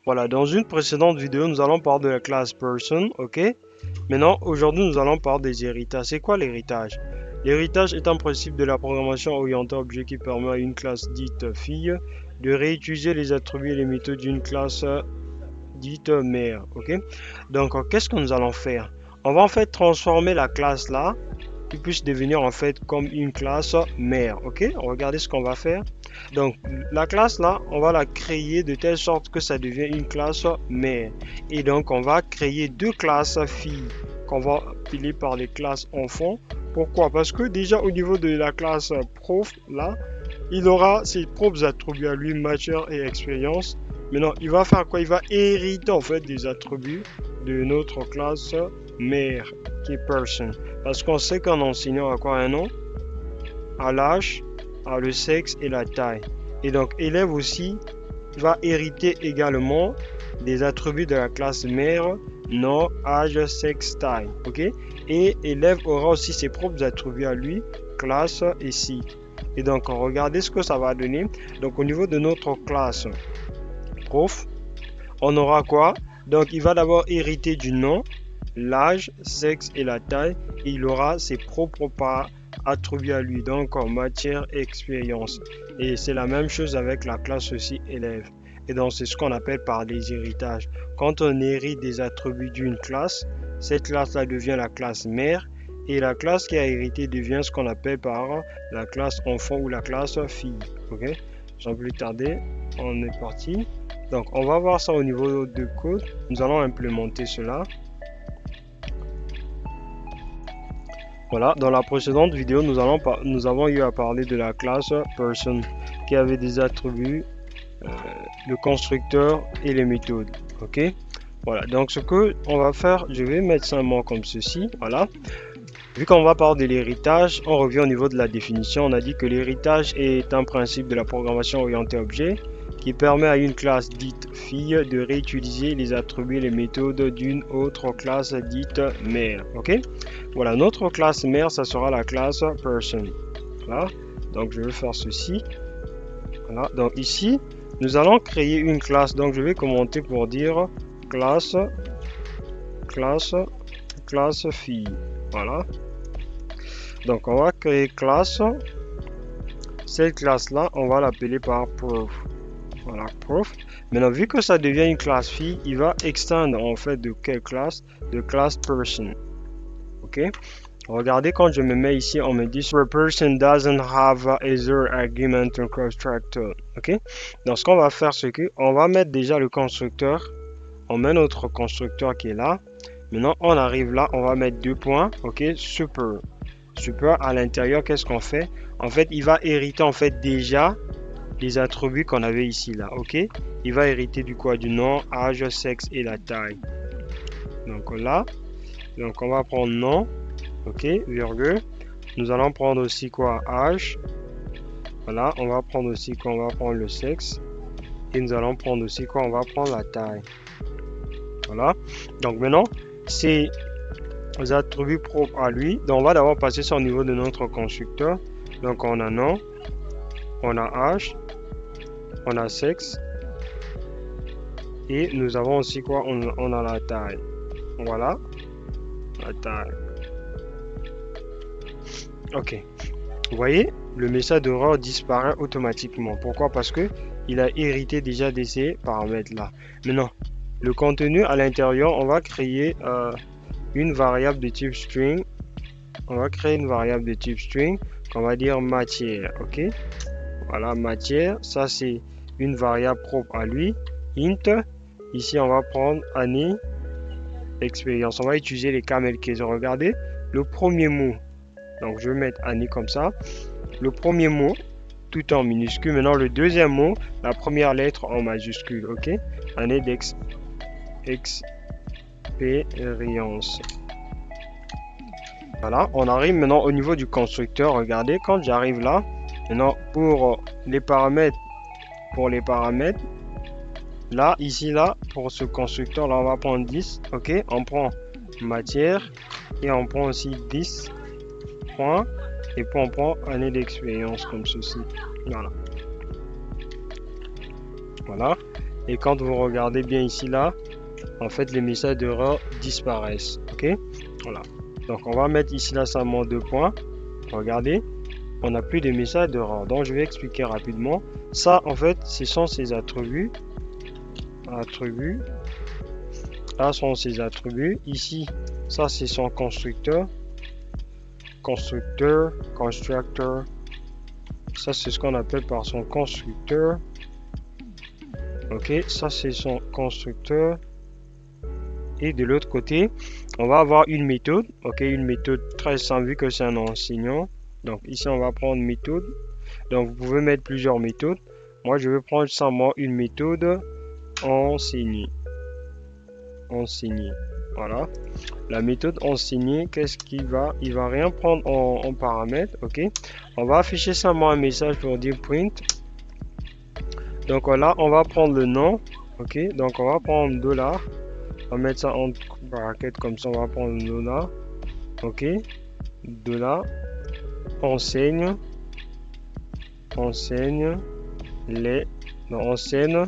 Voilà, dans une précédente vidéo, nous allons parler de la classe person, ok? Maintenant, aujourd'hui, nous allons parler des héritages. C'est quoi l'héritage? L'héritage est un principe de la programmation orientée objet qui permet à une classe dite fille de réutiliser les attributs et les méthodes d'une classe dite mère, ok? Donc, qu'est-ce que nous allons faire? On va en fait transformer la classe là qui puisse devenir en fait comme une classe mère, ok? Regardez ce qu'on va faire. Donc, la classe là, on va la créer de telle sorte que ça devient une classe mère. Et donc, on va créer deux classes filles qu'on va appeler par les classes enfants. Pourquoi? Parce que déjà au niveau de la classe prof, là, il aura ses propres attributs à lui, matière et expérience. Maintenant, il va faire quoi? Il va hériter en fait des attributs de notre classe mère, qui est person. Parce qu'on sait qu'un enseignant a quoi? Un nom, à l'âge, à le sexe et la taille. Et donc, élève aussi va hériter également des attributs de la classe mère, nom, âge, sexe, taille. Ok? Et élève aura aussi ses propres attributs à lui, classe et cycle. Et donc, regardez ce que ça va donner. Donc, au niveau de notre classe prof, on aura quoi? Donc, il va d'abord hériter du nom, l'âge, sexe et la taille. Et il aura ses propres attribués à lui, donc en matière et expérience. Et c'est la même chose avec la classe aussi élève. Et donc, c'est ce qu'on appelle par les héritages. Quand on hérite des attributs d'une classe, cette classe-là devient la classe mère. Et la classe qui a hérité devient ce qu'on appelle par la classe enfant ou la classe fille. Ok? Sans plus tarder, on est parti. Donc, on va voir ça au niveau de code. Nous allons implémenter cela. Voilà, dans la précédente vidéo, nous avons eu à parler de la classe person qui avait des attributs, le constructeur et les méthodes. Ok? Voilà, donc ce que on va faire, je vais mettre ça en comme ceci. Voilà. Vu qu'on va parler de l'héritage, on revient au niveau de la définition. On a dit que l'héritage est un principe de la programmation orientée objet qui permet à une classe dite fille de réutiliser les attributs et les méthodes d'une autre classe dite mère. Ok? Voilà, notre classe mère, ça sera la classe person. Voilà, donc je vais faire ceci. Voilà, donc ici, nous allons créer une classe. Donc je vais commenter pour dire classe, classe, classe fille. Voilà. Donc on va créer classe. Cette classe-là, on va l'appeler par prof. Voilà, prof. Maintenant, vu que ça devient une classe fille, il va extendre en fait de quelle classe? De classe person. Ok? Regardez quand je me mets ici, on me dit the person doesn't have either argument or constructor. Ok? Donc ce qu'on va faire, c'est que on va mettre déjà le constructeur. On met notre constructeur qui est là. Maintenant, on arrive là, on va mettre deux points. Ok? Super. Super à l'intérieur, qu'est-ce qu'on fait? En fait, il va hériter en fait déjà les attributs qu'on avait ici là. Ok? Il va hériter du quoi? Du nom, âge, sexe et la taille. Donc là, donc on va prendre nom. Ok, virgule. Nous allons prendre aussi quoi? Âge. Voilà, on va prendre aussi quoi? On va prendre le sexe. Et nous allons prendre aussi quoi? On va prendre la taille. Voilà. Donc maintenant, ces attributs propres à lui. Donc on va d'abord passer sur le niveau de notre constructeur. Donc on a nom, on a âge, on a sexe. Et nous avons aussi quoi? On a la taille. Voilà. La taille. Ok. Vous voyez, le message d'erreur disparaît automatiquement. Pourquoi? Parce que il a hérité déjà de ces paramètres-là. Maintenant, le contenu à l'intérieur, on va créer une variable de type string. On va créer une variable de type string qu'on va dire matière. Ok? Voilà, matière. Ça, c'est une variable propre à lui. Int. Ici, on va prendre année, expérience. On va utiliser les camel case. Regardez, le premier mot. Donc, je vais mettre année comme ça. Le premier mot, tout en minuscule. Maintenant, le deuxième mot, la première lettre en majuscule. Ok? Année d'expérience. Voilà, on arrive maintenant au niveau du constructeur. Regardez, quand j'arrive là, maintenant pour les paramètres, là, ici, là, pour ce constructeur, là, on va prendre 10. Ok? On prend matière et on prend aussi 10 points. Et puis on prend année d'expérience comme ceci. Voilà. Voilà. Et quand vous regardez bien ici là, en fait les messages d'erreur disparaissent. Ok, voilà. Donc on va mettre ici là seulement 2 points. Regardez, on n'a plus de messages d'erreur. Donc je vais expliquer rapidement. Ça en fait ce sont ses attributs. Là sont ses attributs. Ici, ça c'est son constructeur. Constructeur. Ça c'est ce qu'on appelle par son constructeur. Ok, ça c'est son constructeur. Et de l'autre côté, on va avoir une méthode. Ok, une méthode très simple vu que c'est un enseignant. Donc ici on va prendre méthode. Donc vous pouvez mettre plusieurs méthodes. Moi je vais prendre seulement une méthode enseigner. Voilà. La méthode enseigner, qu'est-ce qu'il va? Il va rien prendre en paramètre. Ok. On va afficher seulement un message pour dire print. Donc là, on va prendre le nom. Ok. Donc on va prendre $. On va mettre ça en bracket comme ça. On va prendre $. Ok. $. Enseigne les. Non, enseigne.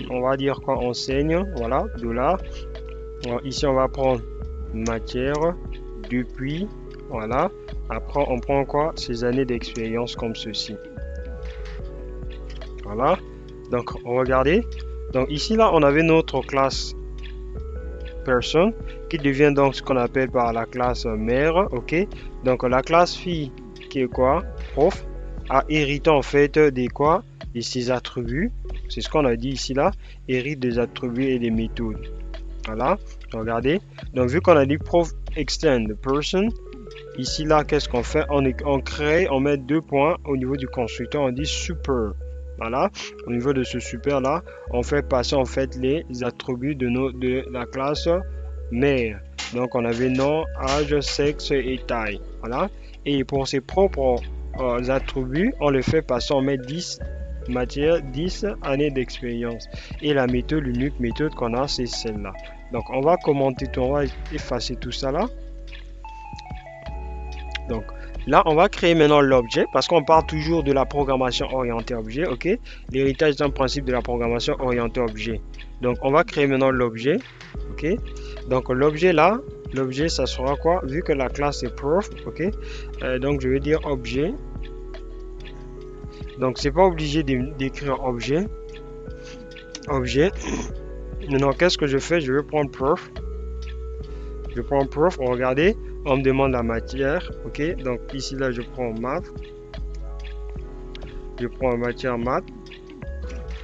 On va dire quoi? Enseigne. Voilà. $. Alors, ici, on va prendre matière. Depuis. Voilà. Après, on prend quoi? Ces années d'expérience comme ceci. Voilà. Donc, regardez. Donc, ici, là, on avait notre classe person qui devient donc ce qu'on appelle par la classe mère. Ok. Donc, la classe fille qui est quoi? Prof a hérité en fait des quoi? De ses attributs. C'est ce qu'on a dit ici, là. Hérite des attributs et des méthodes. Voilà. Regardez. Donc, vu qu'on a dit prof extend person, ici, là, qu'est-ce qu'on fait? On crée, on met 2 points au niveau du constructeur. On dit super. Voilà, au niveau de ce super là, on fait passer en fait les attributs de la classe mère. Donc on avait nom, âge, sexe et taille. Voilà, et pour ses propres attributs, on le fait passer, on met 10 matière, 10 années d'expérience. Et la méthode, l'unique méthode qu'on a, c'est celle-là. Donc on va commenter tout, on va effacer tout ça là. Donc là, on va créer maintenant l'objet parce qu'on parle toujours de la programmation orientée objet. Ok, l'héritage d'un principe de la programmation orientée objet. Donc, on va créer maintenant l'objet. Ok, donc l'objet là, l'objet ça sera quoi? Vu que la classe est prof. Ok, donc je vais dire objet. Donc, c'est pas obligé d'écrire objet. Maintenant, qu'est-ce que je fais? Je vais prendre prof. Je prends prof. Regardez. On me demande la matière, ok, donc ici là je prends maths, je prends matière maths,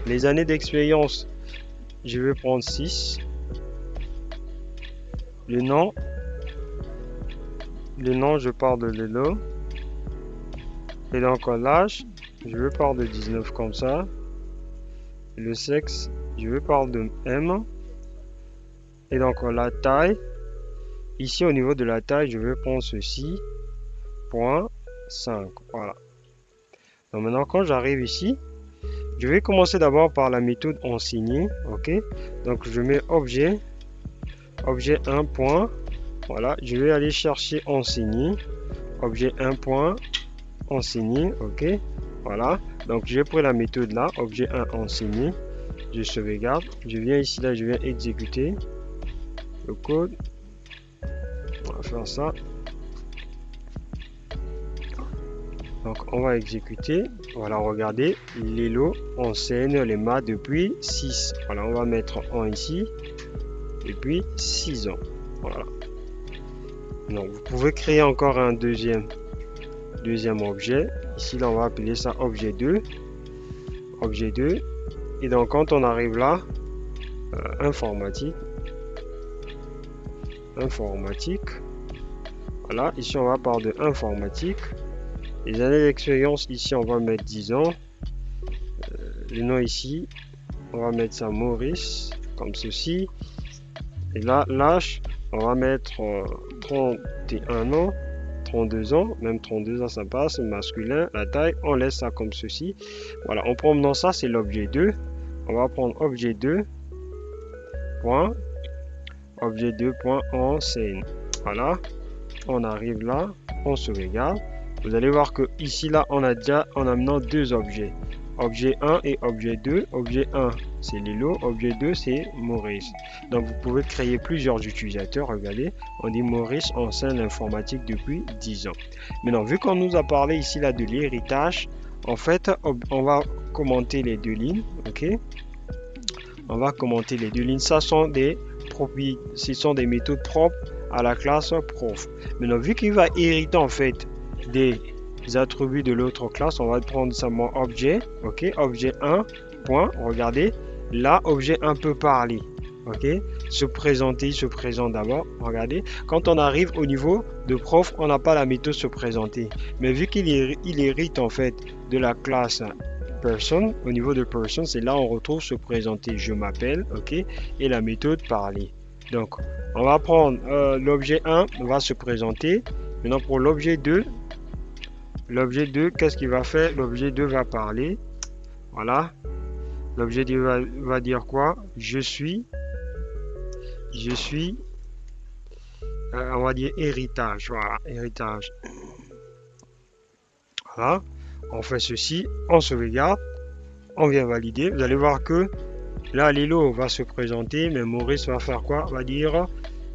les années d'expérience, je vais prendre 6, le nom je pars de Lelo, et donc l'âge, je vais parler de 19 comme ça, le sexe, je vais parler de M, et donc la taille. Ici, au niveau de la taille, je vais prendre ceci, point 5. Voilà. Donc maintenant, quand j'arrive ici, je vais commencer d'abord par la méthode enseigner. Ok. Donc je mets objet 1 point. Voilà. Je vais aller chercher enseigner. Objet 1 point enseigner. Ok. Voilà. Donc j'ai pris la méthode là, objet 1 enseigner. Je sauvegarde. Je viens ici là, je viens exécuter le code. On va faire ça. Donc on va exécuter. Voilà, regardez, Lelo enseigne les maths depuis 6. Voilà, on va mettre 1 ici. Depuis 6 ans. Voilà. Donc vous pouvez créer encore un deuxième objet. Ici là, on va appeler ça objet 2. Objet 2. Et donc quand on arrive là, informatique. Voilà, ici on va parler de informatique. Les années d'expérience, ici on va mettre 10 ans. Le nom ici, on va mettre ça Maurice, comme ceci. Et là, l'âge, on va mettre 31 ans, 32 ans, même 32 ans ça passe, masculin. La taille, on laisse ça comme ceci. Voilà, on prend maintenant ça, c'est l'objet 2. On va prendre objet 2. Point. Objet 2 point enseigne. Voilà, on arrive là, on se regarde. Vous allez voir que ici là on a maintenant 2 objets. objet 1 et objet 2. Objet 1, c'est Lilo. Objet 2, c'est Maurice. Donc, vous pouvez créer plusieurs utilisateurs. Regardez, on dit Maurice enseigne l'informatique depuis 10 ans. Maintenant, vu qu'on nous a parlé ici là de l'héritage, en fait, on va commenter les deux lignes. OK? On va commenter les deux lignes. Ça sont ce sont des méthodes propres à la classe prof. Maintenant, vu qu'il va hériter en fait des attributs de l'autre classe, on va prendre seulement objet. OK? Objet 1, point. Regardez, là, objet 1 peut parler. OK? Se présenter, il se présente d'abord. Regardez, quand on arrive au niveau de prof, on n'a pas la méthode se présenter. Mais vu qu'il hérite en fait de la classe person, au niveau de person, c'est là on retrouve se présenter. Je m'appelle, OK? Et la méthode parler. Donc, on va prendre l'objet 1, on va se présenter. Maintenant, pour l'objet 2, qu'est-ce qu'il va faire? L'objet 2 va parler. Voilà. L'objet 2 va dire quoi? Je suis, on va dire héritage. Voilà, héritage. Voilà. On fait ceci, on sauvegarde, on vient valider. Vous allez voir que là, Lilo va se présenter, mais Maurice va faire quoi? Va dire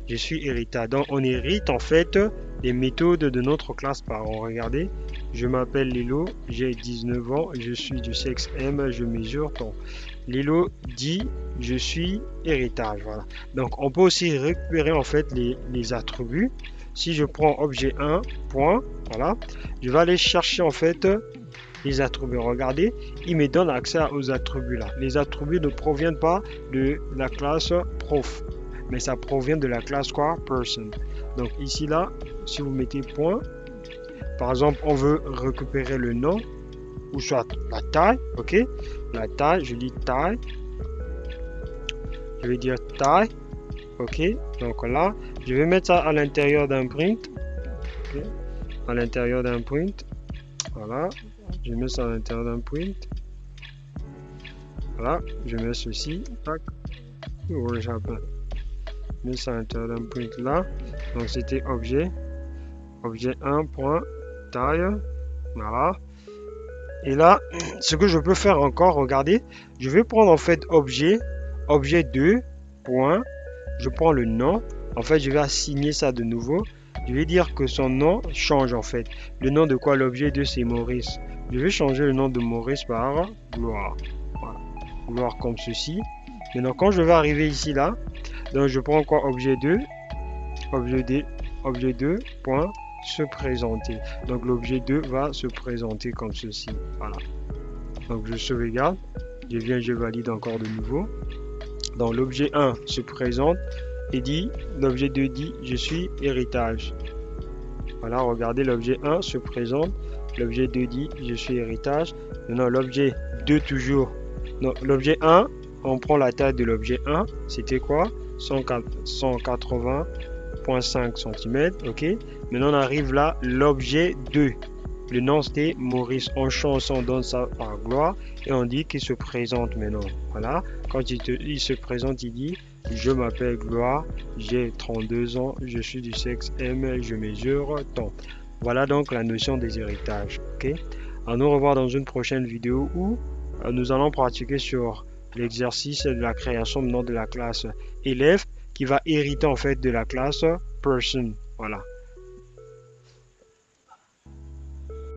je suis héritage. Donc, on hérite en fait les méthodes de notre classe parent. Regardez, je m'appelle Lilo, j'ai 19 ans, je suis du sexe M, je mesure tant. Lilo dit je suis héritage. Voilà. Donc, on peut aussi récupérer en fait les attributs. Si je prends objet 1, point, voilà, je vais aller chercher en fait les attributs. Regardez, il me donne accès aux attributs là. Les attributs ne proviennent pas de la classe prof, mais ça provient de la classe quoi? Person. Donc ici là, si vous mettez point, par exemple, on veut récupérer le nom ou soit la taille, ok? La taille, je dis taille. Je vais dire taille, ok? Donc là, je vais mettre ça à l'intérieur d'un print, okay? À l'intérieur d'un print, voilà. Je mets ça à l'intérieur d'un print. Voilà, je mets ceci. Tac. Je mets ça à l'intérieur d'un print là. Donc c'était objet. Objet 1, point, taille. Voilà. Et là, ce que je peux faire encore, regardez, je vais prendre en fait objet 2, point. Je prends le nom. En fait, je vais assigner ça de nouveau. Je vais dire que son nom change en fait. Le nom de quoi? L'objet 2, c'est Maurice. Je vais changer le nom de Maurice par Gloire. Voilà. Gloire comme ceci. Maintenant, quand je vais arriver ici, là, donc je prends quoi? Objet 2. Objet 2, point, se présenter. Donc, l'objet 2 va se présenter comme ceci. Voilà. Donc, je sauvegarde. Je viens, je valide encore de nouveau. Donc, l'objet 1 se présente et dit, l'objet 2 dit, je suis héritage. Voilà, regardez, l'objet 1 se présente. L'objet 2 dit, je suis héritage. Maintenant, l'objet 2 toujours. Donc, l'objet 1, on prend la taille de l'objet 1. C'était quoi? 180,5 cm. OK. Maintenant, on arrive là, l'objet 2. Le nom, c'était Maurice. On change, on donne ça par gloire. Et on dit qu'il se présente maintenant. Voilà. Quand il se présente, il dit, je m'appelle Gloire, j'ai 32 ans, je suis du sexe M, je mesure tant. Voilà donc la notion des héritages. Ok. À nous revoir dans une prochaine vidéo où nous allons pratiquer sur l'exercice de la création maintenant de la classe élève qui va hériter en fait de la classe person. Voilà.